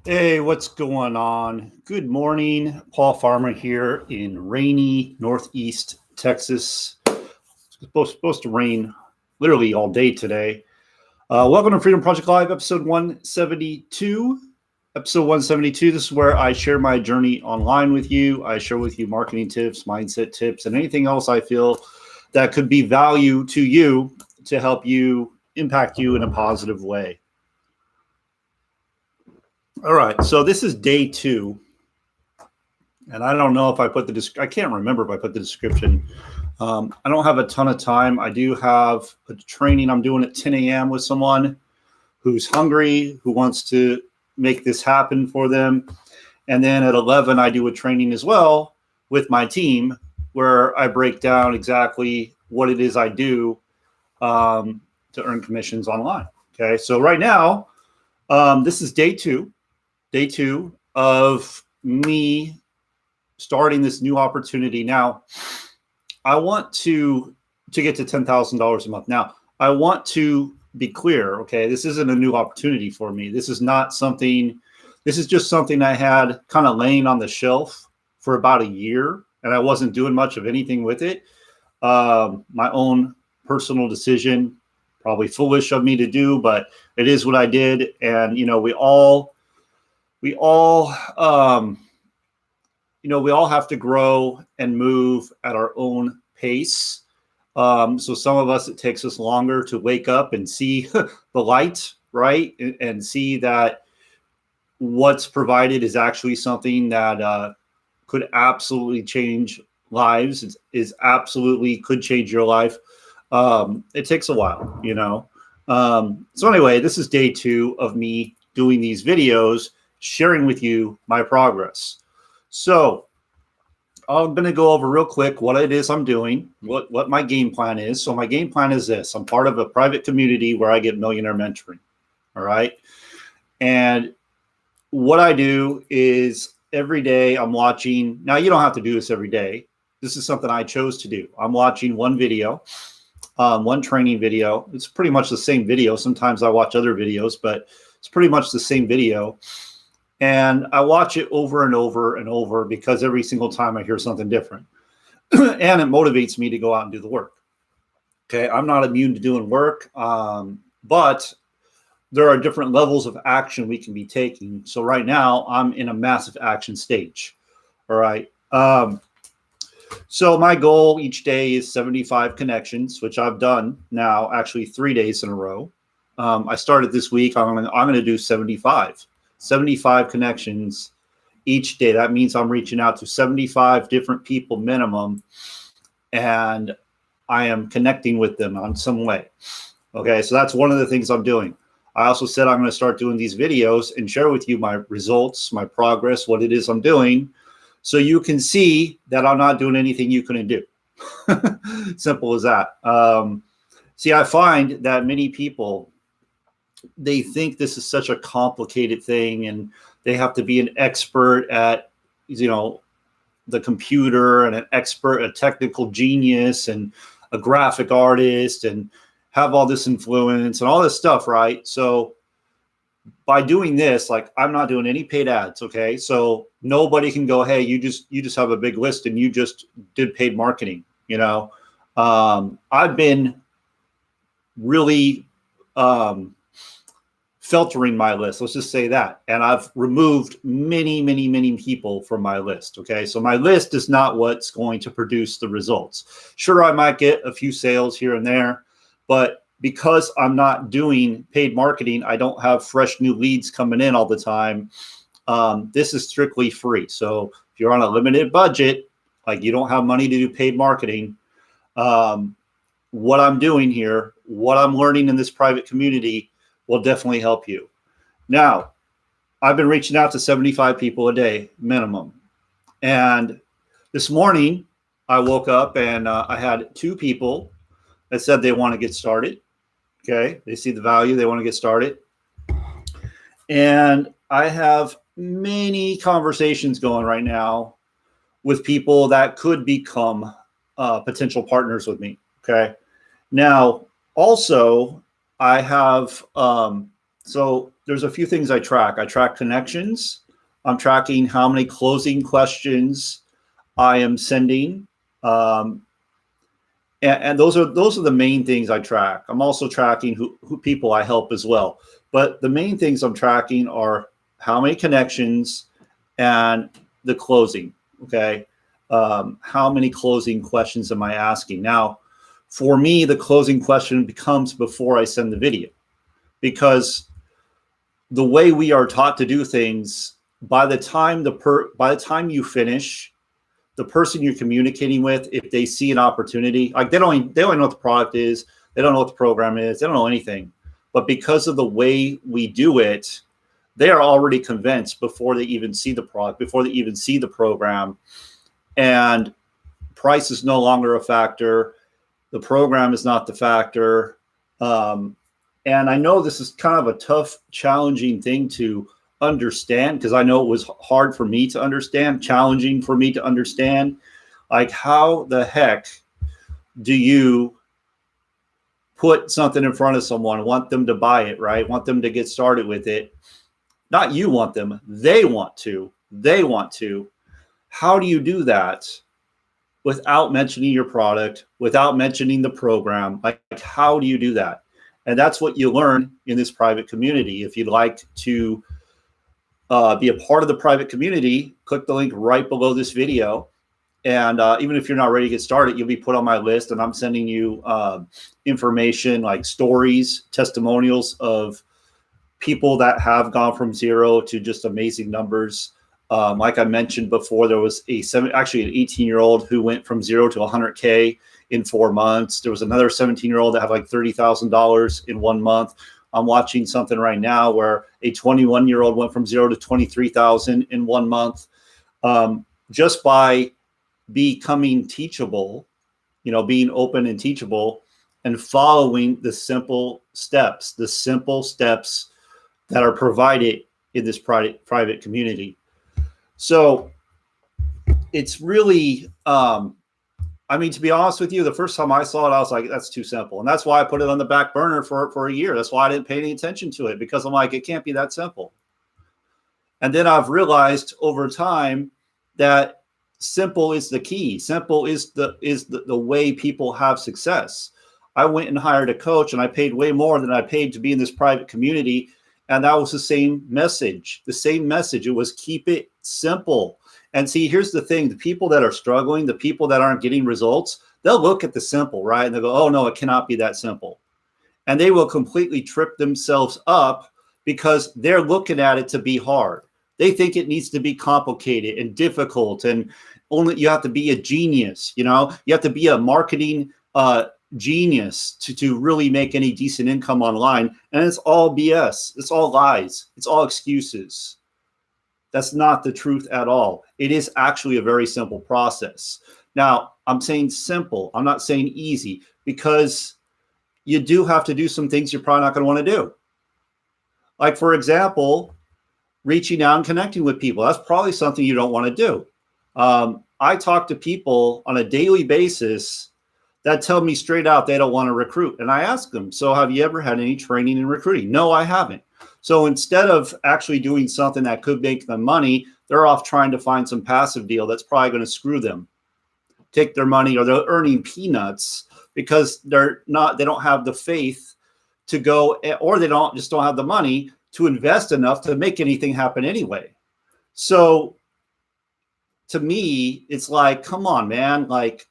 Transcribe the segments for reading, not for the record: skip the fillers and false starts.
Hey, what's going on? Good morning. Paul Farmer here in rainy Northeast Texas. It's supposed to rain literally all day today. Welcome to Freedom Project Live, episode 172. Episode 172, this is where I share my journey online with you. I share with you marketing tips, mindset tips, and anything else I feel that could be value to you to help you impact you in a positive way. All right, so this is day 2. And I don't know if I put I can't remember if I put the description. I don't have a ton of time. I do have a training I'm doing at 10 a.m. with someone who's hungry, who wants to make this happen for them. And then at 11, I do a training as well with my team where I break down exactly what it is I do to earn commissions online. Okay, so right now, this is day two of me starting this new opportunity. Now, I want to get to $10,000 a month. Now, I want to be clear, okay, this isn't a new opportunity for me. This is just something I had kind of laying on the shelf for about a year, and I wasn't doing much of anything with it. My own personal decision, probably foolish of me to do, but it is what I did. And, we all have to grow and move at our own pace. So some of us, it takes us longer to wake up and see the light, right? And see that what's provided is actually something that could absolutely change lives. Is absolutely could change your life. It takes a while, So anyway, this is day 2 of me doing these videos, sharing with you my progress. So I'm going to go over real quick what it is I'm doing, what my game plan is. So my game plan is this. I'm part of a private community where I get millionaire mentoring. All right. And what I do is every day I'm watching. Now, you don't have to do this every day. This is something I chose to do. I'm watching one video, one training video. It's pretty much the same video. Sometimes I watch other videos, but it's pretty much the same video. And I watch it over and over and over because every single time I hear something different. And it motivates me to go out and do the work. Okay, I'm not immune to doing work, but there are different levels of action we can be taking. So right now, I'm in a massive action stage. All right. So my goal each day is 75 connections, which I've done now actually 3 days in a row. I started this week. I'm going to do 75 connections each day. That means I'm reaching out to 75 different people minimum, and I am connecting with them on some way. Okay, so that's one of the things I'm doing. I also said I'm going to start doing these videos and share with you my results, my progress, what it is I'm doing, so you can see that I'm not doing anything you couldn't do. Simple as that. See, I find that many people, they think this is such a complicated thing and they have to be an expert at, the computer and an expert, a technical genius and a graphic artist and have all this influence and all this stuff, right? So by doing this, like, I'm not doing any paid ads. Okay. So nobody can go, hey, you just have a big list and you just did paid marketing. I've been really, filtering my list. Let's just say that. And I've removed many, many, many people from my list. Okay. So my list is not what's going to produce the results. Sure, I might get a few sales here and there, but because I'm not doing paid marketing, I don't have fresh new leads coming in all the time. This is strictly free. So if you're on a limited budget, like you don't have money to do paid marketing, what I'm doing here, what I'm learning in this private community will definitely help you. Now, I've been reaching out to 75 people a day minimum. And this morning I woke up and I had 2 people that said they want to get started. Okay. They see the value. They want to get started. And I have many conversations going right now with people that could become potential partners with me. Okay. Now, also, I have So there's a few things I track. I track connections. I'm tracking how many closing questions I am sending. Um, and those are the main things I track. I'm also tracking who people I help as well. But the main things I'm tracking are how many connections and the closing. Okay. How many closing questions am I asking? Now, for me, the closing question becomes before I send the video, because the way we are taught to do things, by the time you finish, the person you're communicating with, if they see an opportunity, like they don't know what the product is, they don't know what the program is, they don't know anything. But because of the way we do it, they are already convinced before they even see the product, before they even see the program. And price is no longer a factor. The program is not the factor. And I know this is kind of a tough, challenging thing to understand, because I know it was hard for me to understand, challenging for me to understand. Like, how the heck do you put something in front of someone, want them to buy it, right? Want them to get started with it. Not you want them, they want to. They want to. How do you do that without mentioning your product, without mentioning the program? Like, how do you do that? And that's what you learn in this private community. If you'd like to be a part of the private community, click the link right below this video. And even if you're not ready to get started, you'll be put on my list. And I'm sending you information like stories, testimonials of people that have gone from zero to just amazing numbers. Like I mentioned before, there was an 18-year-old who went from 0 to 100K in 4 months. There was another 17-year-old that had like $30,000 in 1 month. I'm watching something right now where a 21-year-old went from 0 to 23,000 in 1 month, just by becoming teachable, being open and teachable, and following the simple steps that are provided in this private community. So it's really, to be honest with you, the first time I saw it, I was like, that's too simple. And that's why I put it on the back burner for a year. That's why I didn't pay any attention to it, because I'm like, it can't be that simple. And then I've realized over time that simple is the key. Simple is the way people have success. I went and hired a coach, and I paid way more than I paid to be in this private community. And that was the same message. It was keep it simple. And see, here's the thing. The people that are struggling, the people that aren't getting results, they'll look at the simple, right? And they'll go, oh, no, it cannot be that simple. And they will completely trip themselves up because they're looking at it to be hard. They think it needs to be complicated and difficult, and only you have to be a genius. You have to be a marketing genius to really make any decent income online. And it's all BS. It's all lies. It's all excuses. That's not the truth at all. It is actually a very simple process. Now, I'm saying simple. I'm not saying easy, because you do have to do some things you're probably not going to want to do. Like, for example, reaching out and connecting with people. That's probably something you don't want to do. I talk to people on a daily basis that tell me straight out they don't want to recruit. And I ask them, so have you ever had any training in recruiting? No, I haven't. So instead of actually doing something that could make them money, they're off trying to find some passive deal that's probably going to screw them, take their money, or they're earning peanuts because they don't have the faith to go, or they don't have the money to invest enough to make anything happen anyway. So to me, it's like, come on, man. Like,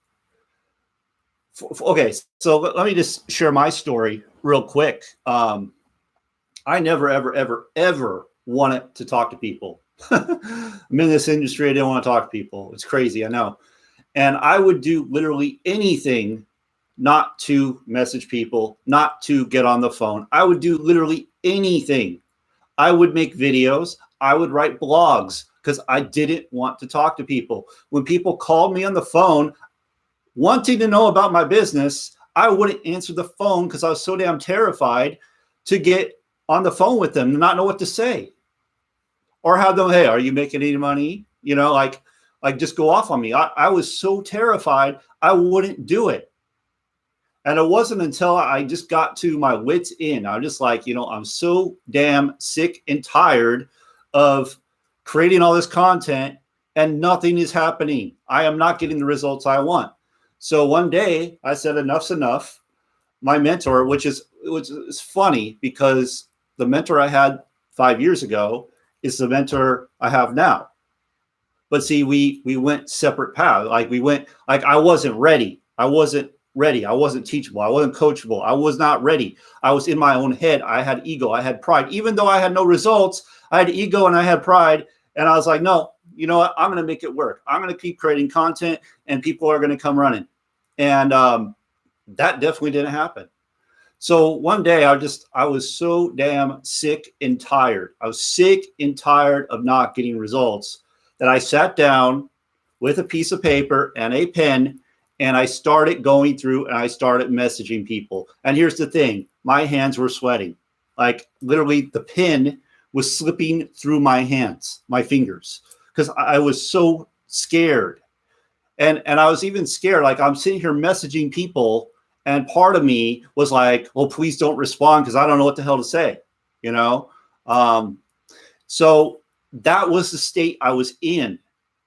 okay, so let me just share my story real quick. I never, ever, ever, ever wanted to talk to people. I'm in this industry. I didn't want to talk to people. It's crazy, I know. And I would do literally anything not to message people, not to get on the phone. I would do literally anything. I would make videos. I would write blogs because I didn't want to talk to people. When people called me on the phone wanting to know about my business, I wouldn't answer the phone because I was so damn terrified to get on the phone with them and not know what to say, or have them, hey, are you making any money? Like just go off on me. I was so terrified I wouldn't do it. And it wasn't until I just got to my wits end. I'm just like, I'm so damn sick and tired of creating all this content and nothing is happening. I am not getting the results I want. So one day I said, enough's enough. My mentor, which is funny because the mentor I had 5 years ago is the mentor I have now. But see, we went separate paths. I wasn't ready. I wasn't teachable. I wasn't coachable. I was not ready. I was in my own head. I had ego. I had pride. Even though I had no results, I had ego and I had pride. And I was like, no, you know what? I'm going to make it work. I'm going to keep creating content and people are going to come running. And that definitely didn't happen. So one day I was so damn sick and tired. I was sick and tired of not getting results that I sat down with a piece of paper and a pen and I started going through and I started messaging people. And here's the thing, my hands were sweating. Like literally the pen was slipping through my hands, my fingers, because I was so scared. And I was even scared, like I'm sitting here messaging people and part of me was like, well, please don't respond because I don't know what the hell to say, So that was the state I was in.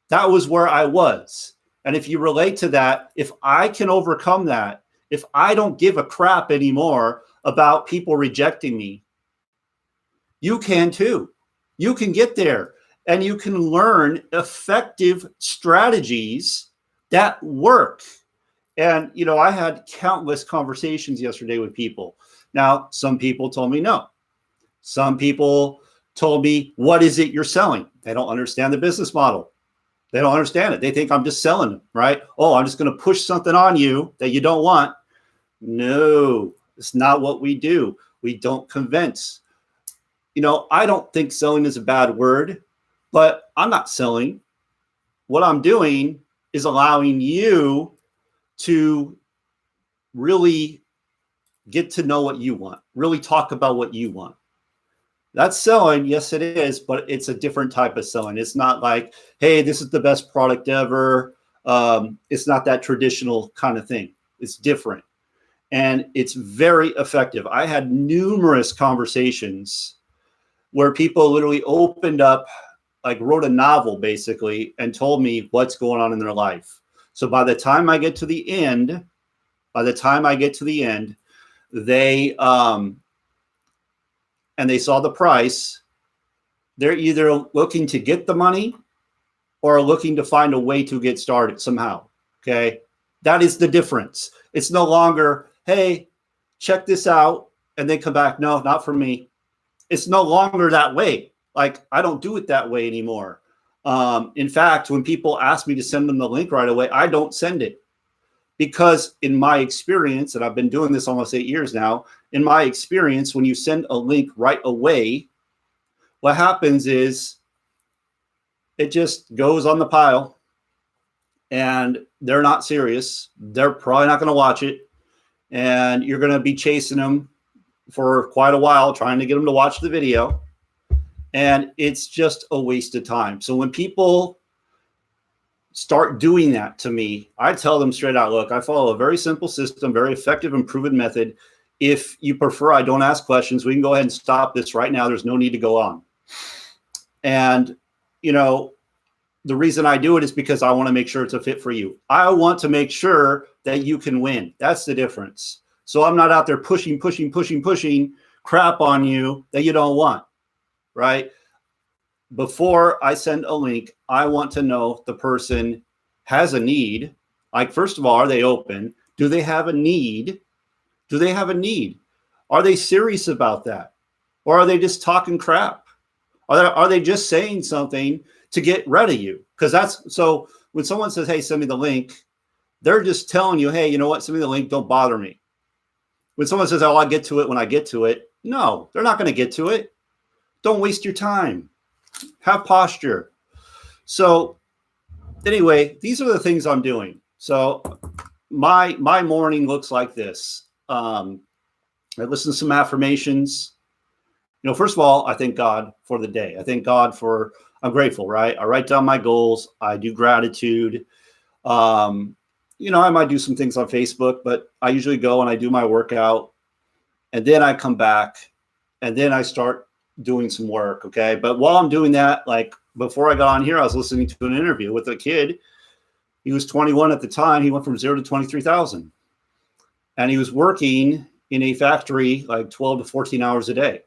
That was where I was. And if you relate to that, if I can overcome that, if I don't give a crap anymore about people rejecting me, you can too. You can get there and you can learn effective strategies that work. And, I had countless conversations yesterday with people. Now, some people told me no. Some people told me, what is it you're selling? They don't understand the business model. They don't understand it. They think I'm just selling them, right? Oh, I'm just going to push something on you that you don't want. No, it's not what we do. We don't convince. I don't think selling is a bad word, but I'm not selling. What I'm doing is allowing you to really get to know what you want, really talk about what you want. That's selling. Yes, it is, but it's a different type of selling. It's not like, hey, this is the best product ever. It's not that traditional kind of thing. It's different. And it's very effective. I had numerous conversations where people literally opened up, like wrote a novel basically, and told me what's going on in their life. So by the time I get to the end, they and they saw the price, they're either looking to get the money or looking to find a way to get started somehow. Okay. That is the difference. It's no longer, hey, check this out, and they come back. No, not for me. It's no longer that way. Like I don't do it that way anymore. In fact, when people ask me to send them the link right away, I don't send it. Because in my experience, and I've been doing this almost 8 years now, in my experience, when you send a link right away, what happens is it just goes on the pile and they're not serious. They're probably not going to watch it. And you're going to be chasing them for quite a while, trying to get them to watch the video. And it's just a waste of time. So when people start doing that to me, I tell them straight out, look, I follow a very simple system, very effective and proven method. If you prefer, I don't ask questions. We can go ahead and stop this right now. There's no need to go on. And, the reason I do it is because I want to make sure it's a fit for you. I want to make sure that you can win. That's the difference. So I'm not out there pushing crap on you that you don't want, right? Before I send a link, I want to know if the person has a need. Like, first of all, are they open? Do they have a need? Are they serious about that? Or are they just talking crap? Are they just saying something to get rid of you? Because so when someone says, hey, send me the link, they're just telling you, hey, you know what? Send me the link. Don't bother me. When someone says, oh, I'll get to it when I get to it. No, they're not going to get to it. Don't waste your time. Have posture. So anyway, these are the things I'm doing. So my morning looks like this. I listen to some affirmations. First of all, I thank God for the day. I'm grateful, right? I write down my goals. I do gratitude. I might do some things on Facebook, but I usually go and I do my workout, and then I come back, and then I start doing some work. Okay. But while I'm doing that, like before I got on here, I was listening to an interview with a kid. He was 21 at the time. He went from 0 to 23,000, and he was working in a factory like 12 to 14 hours a day.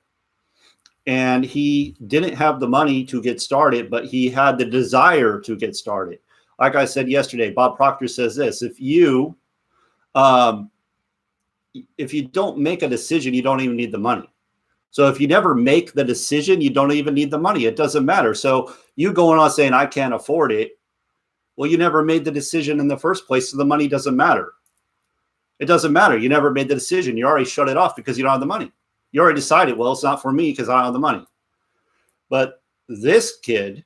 And he didn't have the money to get started, but he had the desire to get started. Like I said yesterday, Bob Proctor says this: if you don't make a decision, you don't even need the money. So if you never make the decision, you don't even need the money. It doesn't matter. So you going on saying, I can't afford it. Well, you never made the decision in the first place, so the money doesn't matter. It doesn't matter. You never made the decision. You already shut it off because you don't have the money. You already decided, well, it's not for me because I don't have the money. But this kid,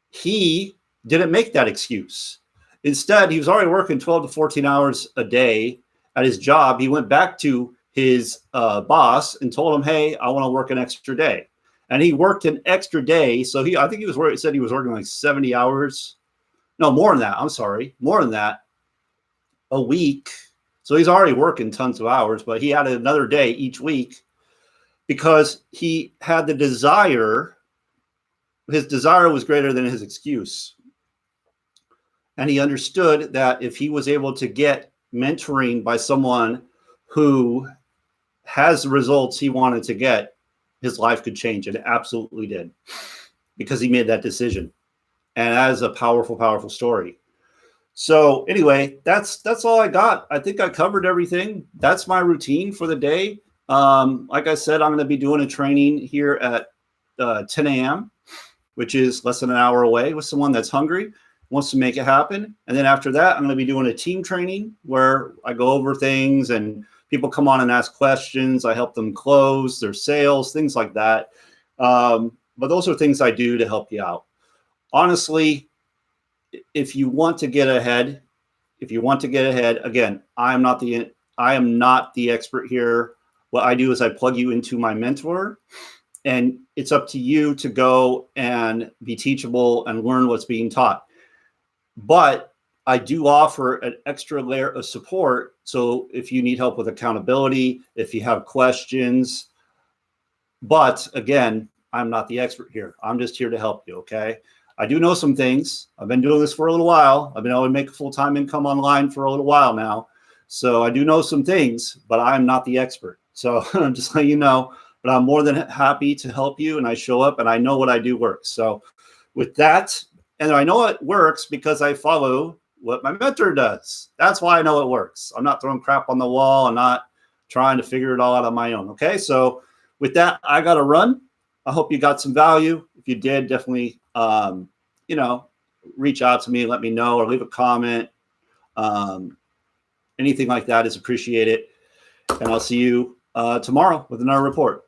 he didn't make that excuse. Instead, he was already working 12 to 14 hours a day at his job. He went back to his boss and told him, hey, I want to work an extra day. And he worked an extra day. So I think he said he was working like 70 hours. No, more than that. I'm sorry. More than that a week. So he's already working tons of hours, but he had another day each week because he had the desire. His desire was greater than his excuse. And he understood that if he was able to get mentoring by someone who has the results he wanted to get, his life could change. And it absolutely did, because he made that decision. And that is a powerful, powerful story. So anyway, that's all I got. I think I covered everything. That's my routine for the day. Like I said, I'm going to be doing a training here at 10 a.m., which is less than an hour away, with someone that's hungry, wants to make it happen. And then after that, I'm going to be doing a team training where I go over things and people come on and ask questions. I help them close their sales, things like that. But those are things I do to help you out. Honestly, if you want to get ahead, again, I am not the expert here. What I do is I plug you into my mentor, and it's up to you to go and be teachable and learn what's being taught. But I do offer an extra layer of support. So if you need help with accountability, if you have questions, but again, I'm not the expert here. I'm just here to help you. Okay. I do know some things. I've been doing this for a little while. I've been able to make full-time income online for a little while now. So I do know some things, but I'm not the expert. So I'm just letting you know, but I'm more than happy to help you. And I show up and I know what I do works. So with that, and I know it works because I follow what my mentor does. That's why I know it works. I'm not throwing crap on the wall. I'm not trying to figure it all out on my own. Okay. So with that, I got to run. I hope you got some value. If you did, definitely, reach out to me, let me know, or leave a comment. Anything like that is appreciated. And I'll see you tomorrow with another report.